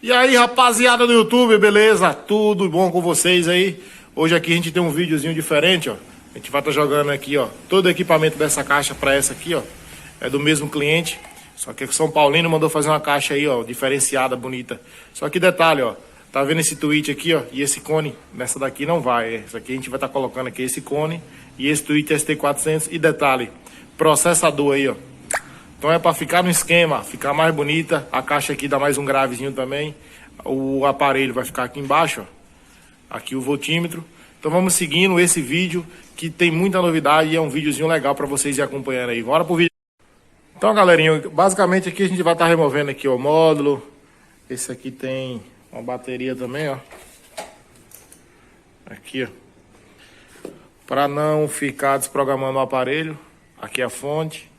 E aí, rapaziada do YouTube, beleza? Tudo bom com vocês aí? Hoje aqui a gente tem um videozinho diferente, ó. A gente vai estar jogando aqui, ó, todo o equipamento dessa caixa para essa aqui, ó. É do mesmo cliente, só que o São Paulino mandou fazer uma caixa aí, ó, diferenciada, bonita. Só que detalhe, ó, tá vendo esse tweet aqui, ó, e esse cone nessa daqui não vai. Essa aqui a gente vai estar colocando aqui esse cone e esse tweet ST400 e detalhe, processador aí, ó. Então é para ficar no esquema, ficar mais bonita. A caixa aqui dá mais um gravezinho também. O aparelho vai ficar aqui embaixo, ó. Aqui o voltímetro. Então vamos seguindo esse vídeo que tem muita novidade e é um videozinho legal para vocês ir acompanhando aí. Bora pro vídeo. Então, galerinha, basicamente aqui a gente vai estar removendo aqui o módulo. Esse aqui tem uma bateria também, ó. Aqui, ó. Para não ficar desprogramando o aparelho. Aqui é a fonte.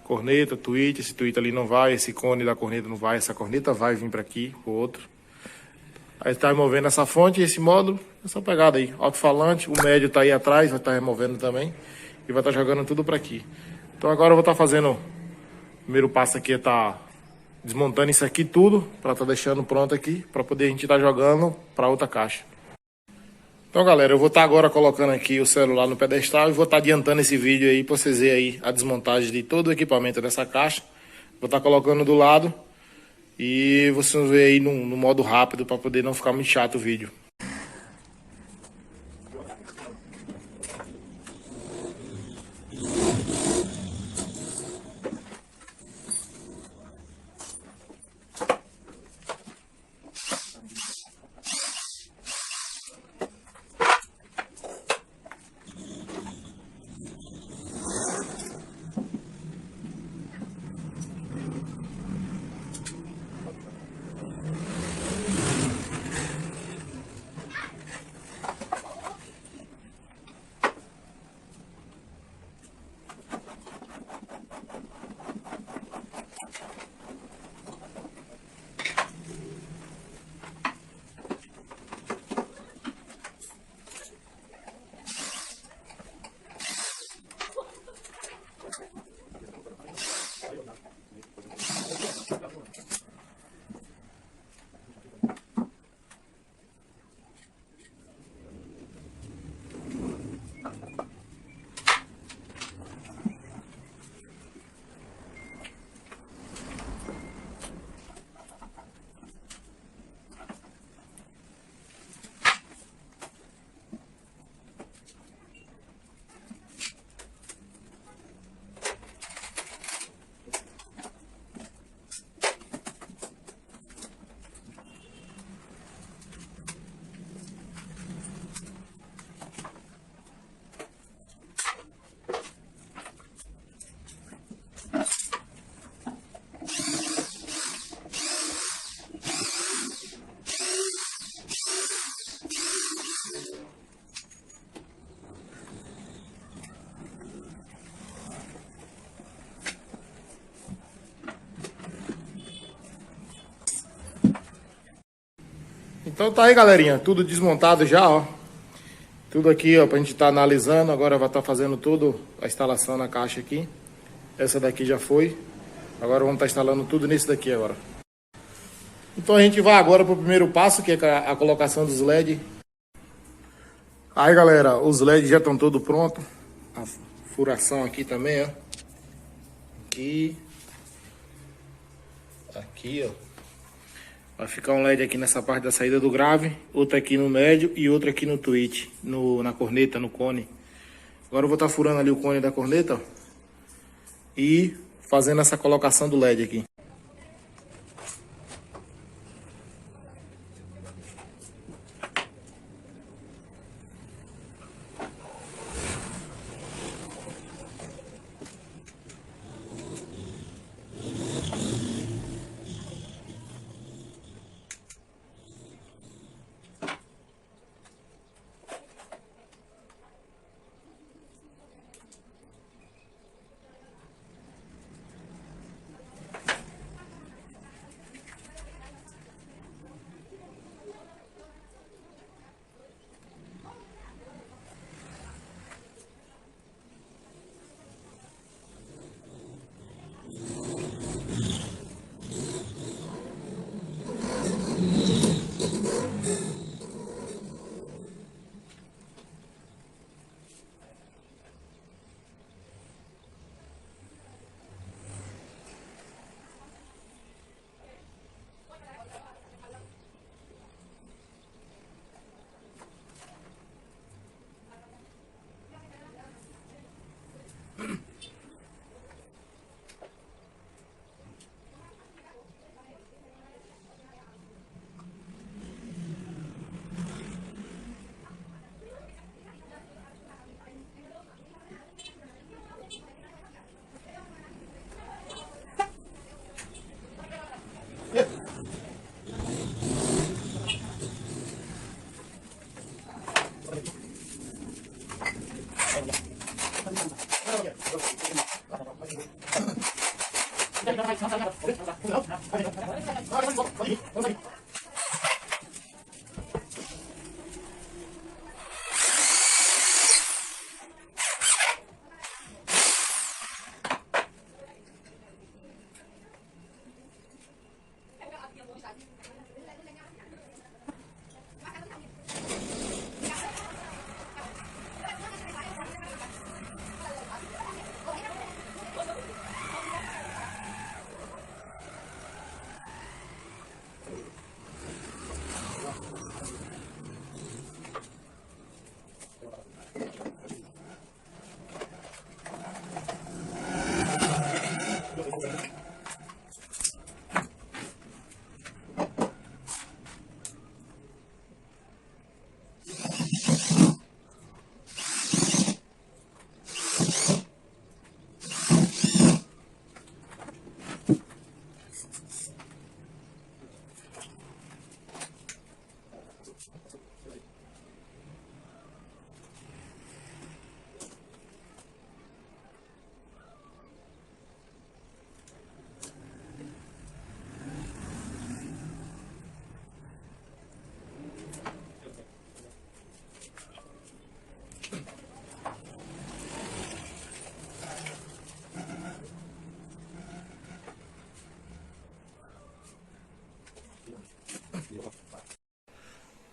Corneta, tweet, esse tweet ali não vai, esse cone da corneta não vai, essa corneta vai vir para aqui, pro outro. Aí está removendo essa fonte e esse módulo, essa pegada aí, alto-falante, o médio tá aí atrás, vai estar removendo também e vai estar jogando tudo para aqui. Então agora eu vou estar fazendo, o primeiro passo aqui é tá desmontando isso aqui tudo, para estar deixando pronto aqui, para poder a gente estar jogando para outra caixa. Então, galera, eu vou estar agora colocando aqui o celular no pedestal e vou estar adiantando esse vídeo aí para vocês verem aí a desmontagem de todo o equipamento dessa caixa. Vou estar colocando do lado e vocês vão ver aí no modo rápido para poder não ficar muito chato o vídeo. Então tá aí, galerinha, tudo desmontado já, ó. Tudo aqui, ó, pra gente estar analisando. Agora vai estar fazendo tudo a instalação na caixa aqui. Essa daqui já foi. Agora vamos estar instalando tudo nesse daqui agora. Então a gente vai agora pro primeiro passo, que é a colocação dos LED. Aí, galera, os LEDs já estão todos prontos. A furação aqui também, ó. Aqui. Aqui, ó. Vai ficar um LED aqui nessa parte da saída do grave, outro aqui no médio e outro aqui no tweet, na corneta, no cone. Agora eu vou estar furando ali o cone da corneta, ó, e fazendo essa colocação do LED aqui.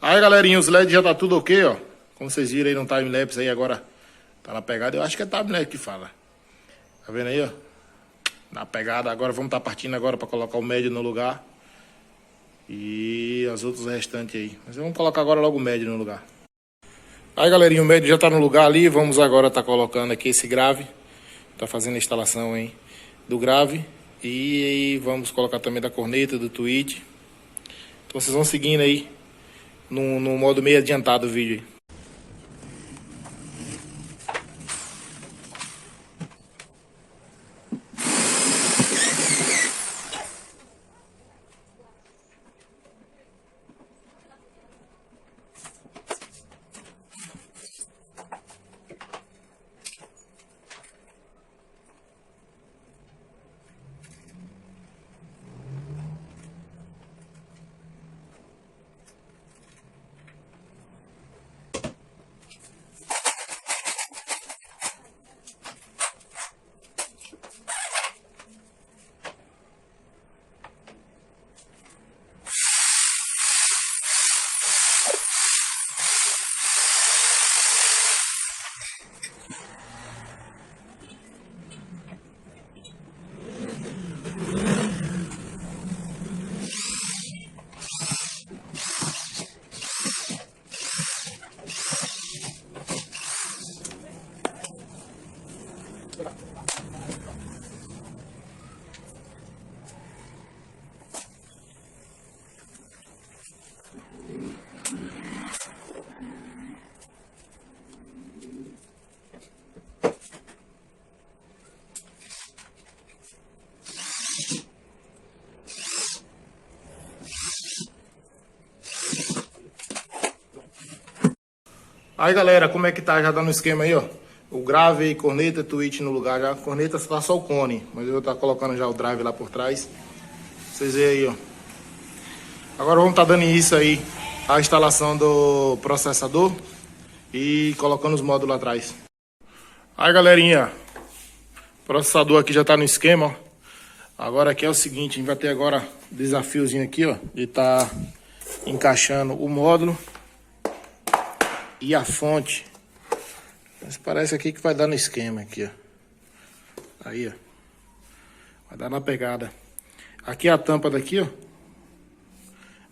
Aí, galerinha, os LEDs já tá tudo ok, ó. Como vocês viram aí no time-lapse aí agora, tá na pegada. Eu acho que é time-lapse que fala. Tá vendo aí, ó? Na pegada. Agora vamos tá partindo agora pra colocar o médio no lugar. E as outras restantes aí. Mas vamos colocar agora logo o médio no lugar. Aí, galerinha, o médio já tá no lugar ali. Vamos agora tá colocando aqui esse grave. Tá fazendo a instalação aí do grave. E vamos colocar também da corneta, do tweet. Então vocês vão seguindo aí no modo meio adiantado o vídeo aí. Aí, galera, como é que tá? Já dando o esquema aí, ó. O grave, corneta, tweet no lugar já. A corneta tá só o cone, mas eu vou estar colocando já o drive lá por trás. Vocês veem aí, ó. Agora vamos estar dando início aí à instalação do processador e colocando os módulos lá atrás. Aí, galerinha, o processador aqui já tá no esquema, ó. Agora aqui é o seguinte, a gente vai ter agora desafiozinho aqui, ó, de tá encaixando o módulo e a fonte. Mas parece aqui que vai dar no esquema aqui, ó. Aí, ó. Vai dar na pegada. Aqui é a tampa daqui, ó.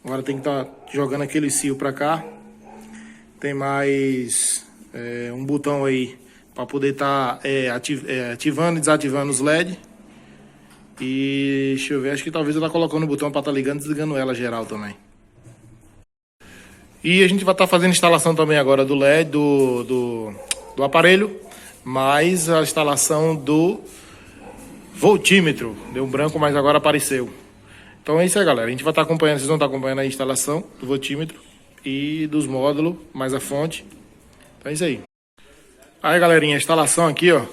Agora tem que estar jogando aquele cio pra cá. Tem mais um botão aí para poder estar ativando e desativando os LED. E deixa eu ver, acho que talvez eu tá colocando o botão para estar ligando e desligando ela geral também. E a gente vai estar fazendo instalação também agora do LED, do aparelho, mais a instalação do voltímetro. Deu um branco, mas agora apareceu. Então é isso aí, galera. A gente vai estar acompanhando, vocês vão estar acompanhando a instalação do voltímetro e dos módulos, mais a fonte. Então é isso aí. Aí, galerinha, a instalação aqui, ó,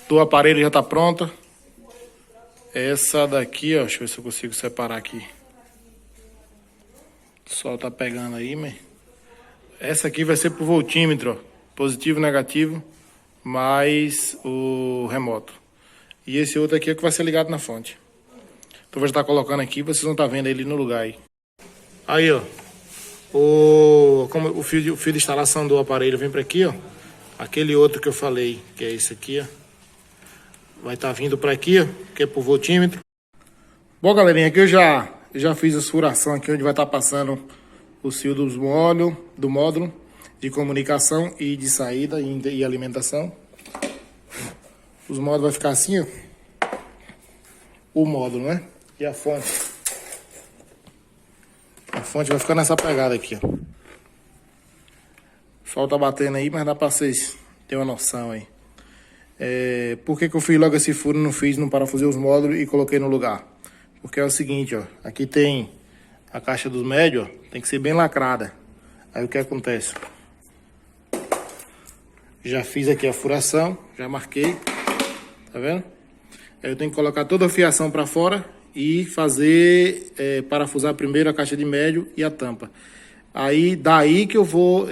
do aparelho já está pronta. Essa daqui, ó, deixa eu ver se eu consigo separar aqui. O sol tá pegando aí, mas... Essa aqui vai ser pro voltímetro, ó. Positivo, negativo, mais o remoto. E esse outro aqui é que vai ser ligado na fonte. Então vou estar colocando aqui, vocês vão estar vendo ele no lugar aí. Aí, ó. Como o fio de instalação do aparelho vem para aqui, ó. Aquele outro que eu falei, que é esse aqui, ó. Vai estar vindo para aqui, ó, que é pro voltímetro. Bom, galerinha, aqui eu já fiz a furação aqui, onde vai estar passando o fio do módulo de comunicação e de saída e alimentação. Os módulos vai ficar assim, ó. O módulo, né? E a fonte. A fonte vai ficar nessa pegada aqui, ó. O sol tá batendo aí, mas dá pra vocês terem uma noção aí. Por que eu fiz logo esse furo, não fiz, não parafusei os módulos e coloquei no lugar? Porque é o seguinte, ó. Aqui tem a caixa dos médios, ó. Tem que ser bem lacrada. Aí o que acontece? Já fiz aqui a furação, já marquei. Tá vendo? Aí eu tenho que colocar toda a fiação para fora e fazer, parafusar primeiro a caixa de médio e a tampa. Aí, daí que eu vou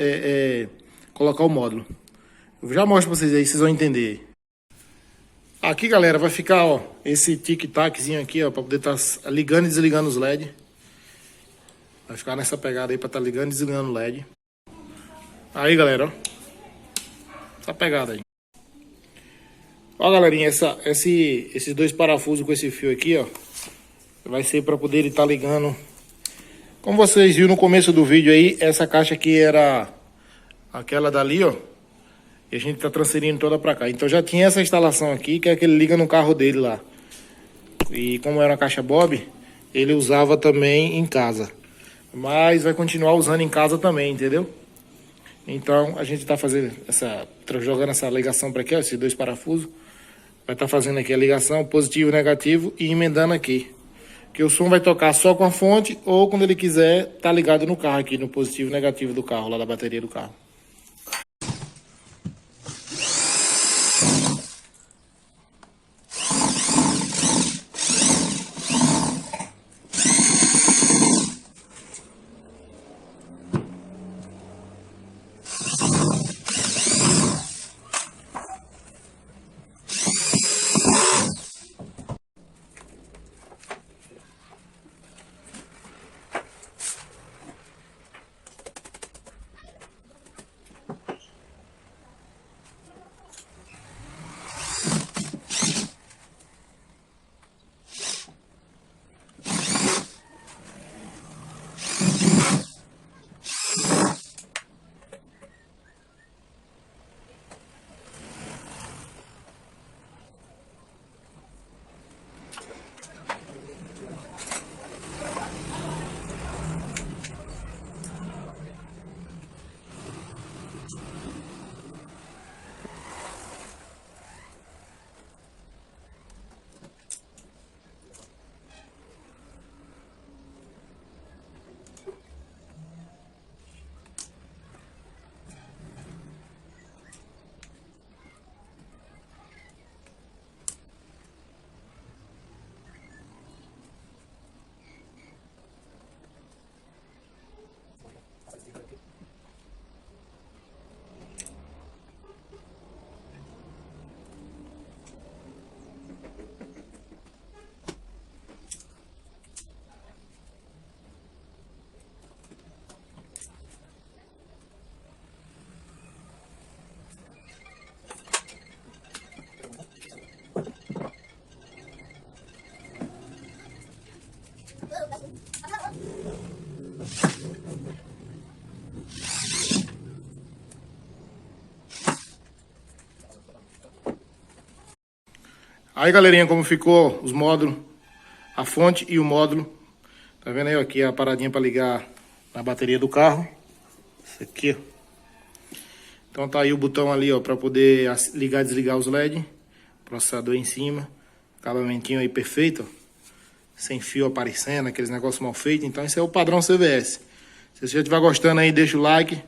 colocar o módulo. Eu já mostro para vocês aí, vocês vão entender. Aqui, galera, vai ficar, ó, esse tic-taczinho aqui, ó, para poder estar ligando e desligando os LED. Vai ficar nessa pegada aí para estar ligando e desligando o LED. Aí, galera, ó. Essa pegada aí. Ó, galerinha, esses dois parafusos com esse fio aqui, ó, vai ser para poder estar ligando. Como vocês viram no começo do vídeo aí, essa caixa aqui era aquela dali, ó. E a gente tá transferindo toda para cá. Então já tinha essa instalação aqui, que é que ele liga no carro dele lá. E como era uma caixa Bob, ele usava também em casa. Mas vai continuar usando em casa também, entendeu? Então a gente tá fazendo jogando essa ligação para aqui, ó, esses dois parafusos. Vai estar fazendo aqui a ligação positivo e negativo e emendando aqui. Que o som vai tocar só com a fonte ou quando ele quiser tá ligado no carro aqui, no positivo e negativo do carro, lá da bateria do carro. Aí, galerinha, como ficou os módulos, a fonte e o módulo. Tá vendo aí, ó, aqui a paradinha para ligar na bateria do carro. Isso aqui, ó. Então tá aí o botão ali, ó, para poder ligar e desligar os LED. Processador em cima. Acabamentinho aí perfeito, ó. Sem fio aparecendo, aqueles negócios mal feitos. Então esse é o padrão CVS. Se você já estiver gostando aí, deixa o like.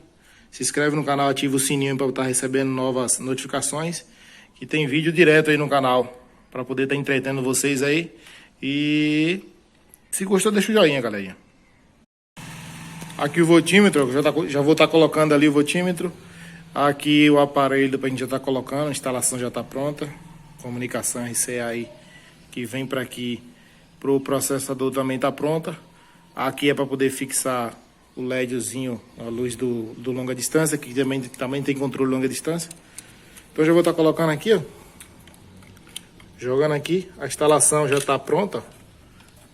Se inscreve no canal, ativa o sininho para estar recebendo novas notificações. Que tem vídeo direto aí no canal, para poder estar entretendo vocês aí. E se gostou, deixa o joinha, galerinha. Aqui o voltímetro, já vou estar colocando ali o voltímetro. Aqui o aparelho a gente já está colocando, a instalação já está pronta. Comunicação RCA aí que vem para aqui pro processador também está pronta. Aqui é para poder fixar o LEDzinho, a luz do longa distância, que também tem controle longa distância. Então já vou estar colocando aqui, ó. Jogando aqui, a instalação já está pronta,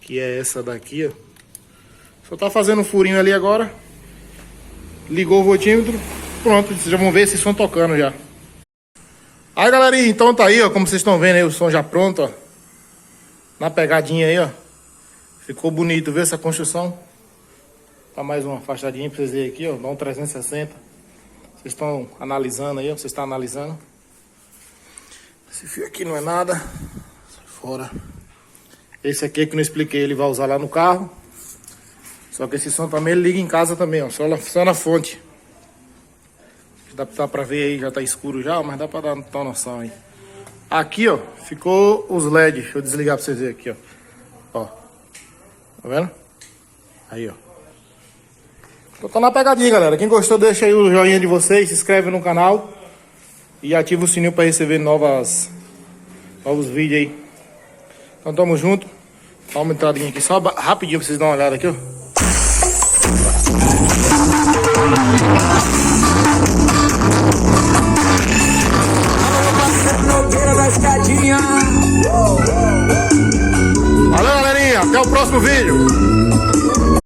que é essa daqui, ó. Só tá fazendo um furinho ali agora. Ligou o voltímetro, pronto, vocês já vão ver esse som tocando já. Aí galerinha, então tá aí, ó, como vocês estão vendo aí, o som já pronto, ó. Na pegadinha aí, ó. Ficou bonito, viu essa construção? Tá mais uma fachadinha pra vocês verem aqui, ó, dá um 360. Vocês estão analisando aí, ó, vocês estão analisando. Esse fio aqui não é nada. Sai fora. Esse aqui que eu não expliquei, ele vai usar lá no carro. Só que esse som também ele liga em casa também, ó. Só na fonte. Dá pra ver aí, já tá escuro já, mas dá pra dar uma noção aí. Aqui, ó, ficou os LEDs. Deixa eu desligar pra vocês verem aqui, ó. Ó. Tá vendo? Aí, ó. Então tá na pegadinha, galera. Quem gostou, deixa aí o joinha de vocês, se inscreve no canal. E ativa o sininho para receber novos vídeos aí. Então tamo junto. Dá uma entradinha aqui, só rapidinho pra vocês darem uma olhada aqui, ó. Valeu, galerinha. Até o próximo vídeo.